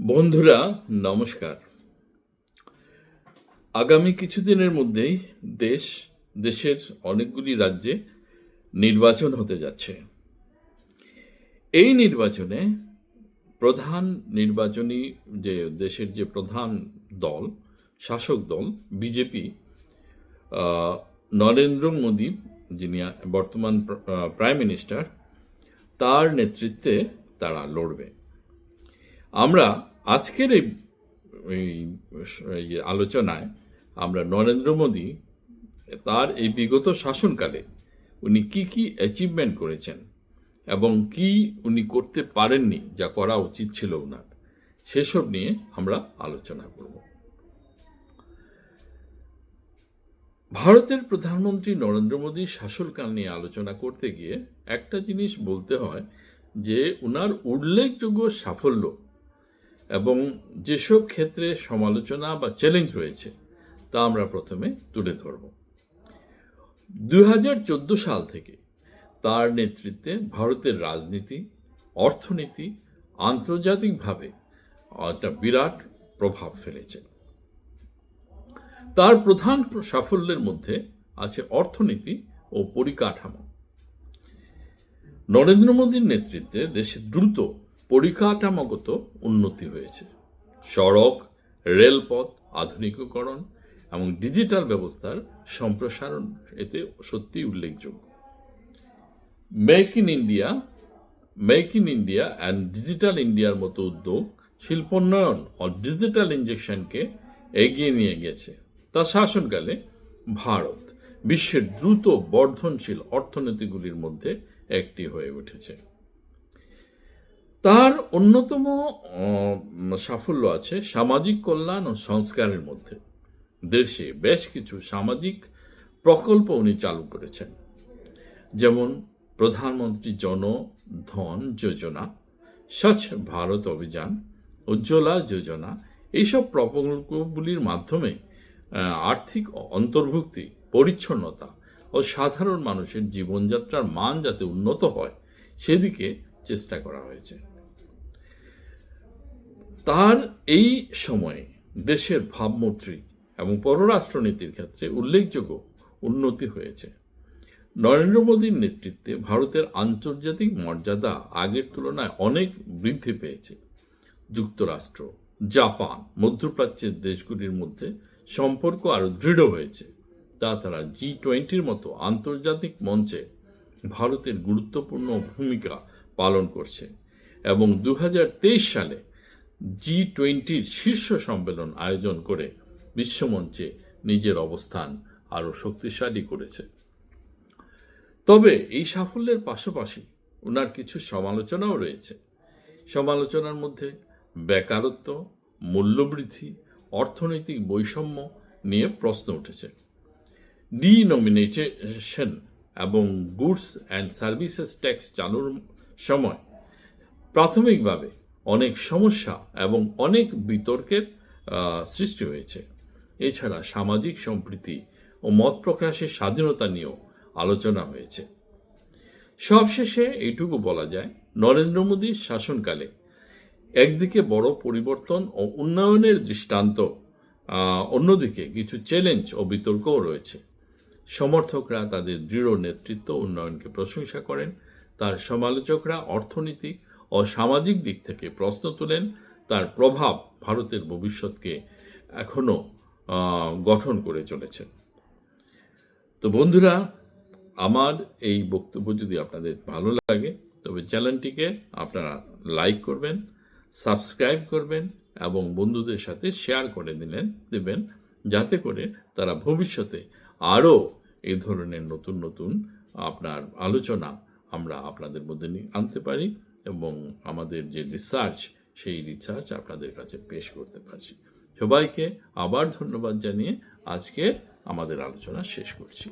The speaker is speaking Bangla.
বন্ধুরা নমস্কার। আগামী কিছুদিনের মধ্যেই দেশের অনেকগুলি রাজ্যে নির্বাচন হতে যাচ্ছে। এই নির্বাচনে প্রধান নির্বাচনী দেশের যে প্রধান দল, শাসক দল বিজেপি, নরেন্দ্র মোদী যিনি বর্তমান প্রাইম মিনিস্টার, তার নেতৃত্বে তারা লড়বে। আমরা আজকের এই আলোচনায় আমরা নরেন্দ্র মোদী তার এই বিগত শাসনকালে উনি কি কি অ্যাচিভমেন্ট করেছেন এবং কি উনি করতে পারেননি, যা করা উচিত ছিল ওনার, সেসব নিয়ে আমরা আলোচনা করব। ভারতের প্রধানমন্ত্রী নরেন্দ্র মোদীর শাসনকাল নিয়ে আলোচনা করতে গিয়ে একটা জিনিস বলতে হয় যে ওনার উল্লেখযোগ্য সাফল্য এবং যেসব ক্ষেত্রে সমালোচনা বা চ্যালেঞ্জ রয়েছে তা আমরা প্রথমে তুলে ধরব। 2014 সাল থেকে তার নেতৃত্বে ভারতের রাজনীতি, অর্থনীতি আন্তর্জাতিকভাবে একটা বিরাট প্রভাব ফেলেছে। তার প্রধান সাফল্যের মধ্যে আছে অর্থনীতি ও পরিকাঠামো। নরেন্দ্র মোদীর নেতৃত্বে দেশে দ্রুত পরিকাঠামোগত উন্নতি হয়েছে। সড়ক, রেলপথ আধুনিকীকরণ এবং ডিজিটাল ব্যবস্থার সম্প্রসারণ এতে সত্যিই উল্লেখযোগ্য। Make in India and digital ইন্ডিয়ার মতো উদ্যোগ শিল্পোন্নয়ন ও ডিজিটাল ইনজেকশনকে এগিয়ে নিয়ে গেছে। তার শাসনকালে ভারত বিশ্বের দ্রুত বর্ধনশীল অর্থনীতিগুলির মধ্যে একটি হয়ে উঠেছে। তার অন্যতম সাফল্য আছে সামাজিক কল্যাণ ও সংস্কারের মধ্যে। দেশে বেশ কিছু সামাজিক প্রকল্প উনি চালু করেছেন, যেমন প্রধানমন্ত্রী জন ধন যোজনা, স্বচ্ছ ভারত অভিযান, উজ্জ্বলা যোজনা। এইসব প্রকল্পগুলির মাধ্যমে আর্থিক অন্তর্ভুক্তি, পরিচ্ছন্নতা ও সাধারণ মানুষের জীবনযাত্রার মান যাতে উন্নত হয় সেদিকে চেষ্টা করা হয়েছে। তার এই সময়ে দেশের ভাবমূর্তি এবং পররাষ্ট্রনীতির ক্ষেত্রে উল্লেখযোগ্য উন্নতি হয়েছে। নরেন্দ্র মোদীর নেতৃত্বে ভারতের আন্তর্জাতিক মর্যাদা আগের তুলনায় অনেক বৃদ্ধি পেয়েছে। যুক্তরাষ্ট্র, জাপান, মধ্যপ্রাচ্যের দেশগুলির মধ্যে সম্পর্ক আরও দৃঢ় হয়েছে। তাছাড়া G20 মতো আন্তর্জাতিক মঞ্চে ভারতের গুরুত্বপূর্ণ ভূমিকা পালন করছে এবং 2023 সালে G20 শীর্ষ সম্মেলন আয়োজন করে বিশ্বমঞ্চে নিজের অবস্থান আরও শক্তিশালী করেছে। তবে এই সাফল্যের পাশাপাশি ওনার কিছু সমালোচনাও রয়েছে। সমালোচনার মধ্যে বেকারত্ব, মূল্যবৃদ্ধি, অর্থনৈতিক বৈষম্য নিয়ে প্রশ্ন উঠেছে। ডিনোমিনেশন এবং গুডস অ্যান্ড সার্ভিসেস ট্যাক্স চালুর সময় প্রাথমিকভাবে অনেক সমস্যা এবং অনেক বিতর্কের সৃষ্টি হয়েছে। এছাড়া সামাজিক সম্প্রীতি ও মত প্রকাশের স্বাধীনতা নিয়েও আলোচনা হয়েছে। সবশেষে এইটুকু বলা যায়, নরেন্দ্র মোদীর শাসনকালে একদিকে বড় পরিবর্তন ও উন্নয়নের দৃষ্টান্ত, অন্যদিকে কিছু চ্যালেঞ্জ ও বিতর্কও রয়েছে। সমর্থকরা তাদের দৃঢ় নেতৃত্ব উন্নয়নকে প্রশংসা করেন, তার সমালোচকরা অর্থনীতি ও সামাজিক দিক থেকে প্রশ্ন তোলেন। তার প্রভাব ভারতের ভবিষ্যৎকে এখনও গঠন করে চলেছে। তো বন্ধুরা, আমার এই বক্তব্য যদি আপনাদের ভালো লাগে তবে চ্যানেলটিকে আপনারা লাইক করবেন, সাবস্ক্রাইব করবেন এবং বন্ধুদের সাথে শেয়ার করে দেবেন, যাতে করে তারা ভবিষ্যতে আরও এই ধরনের নতুন নতুন আপনার আলোচনা আমরা আপনাদের মধ্যে আনতে পারি এবং আমাদের যে রিসার্চ সেই রিসার্চ আপনাদের কাছে পেশ করতে পারছি। সবাইকে আবার ধন্যবাদ জানিয়ে আজকে আমাদের আলোচনা শেষ করছি।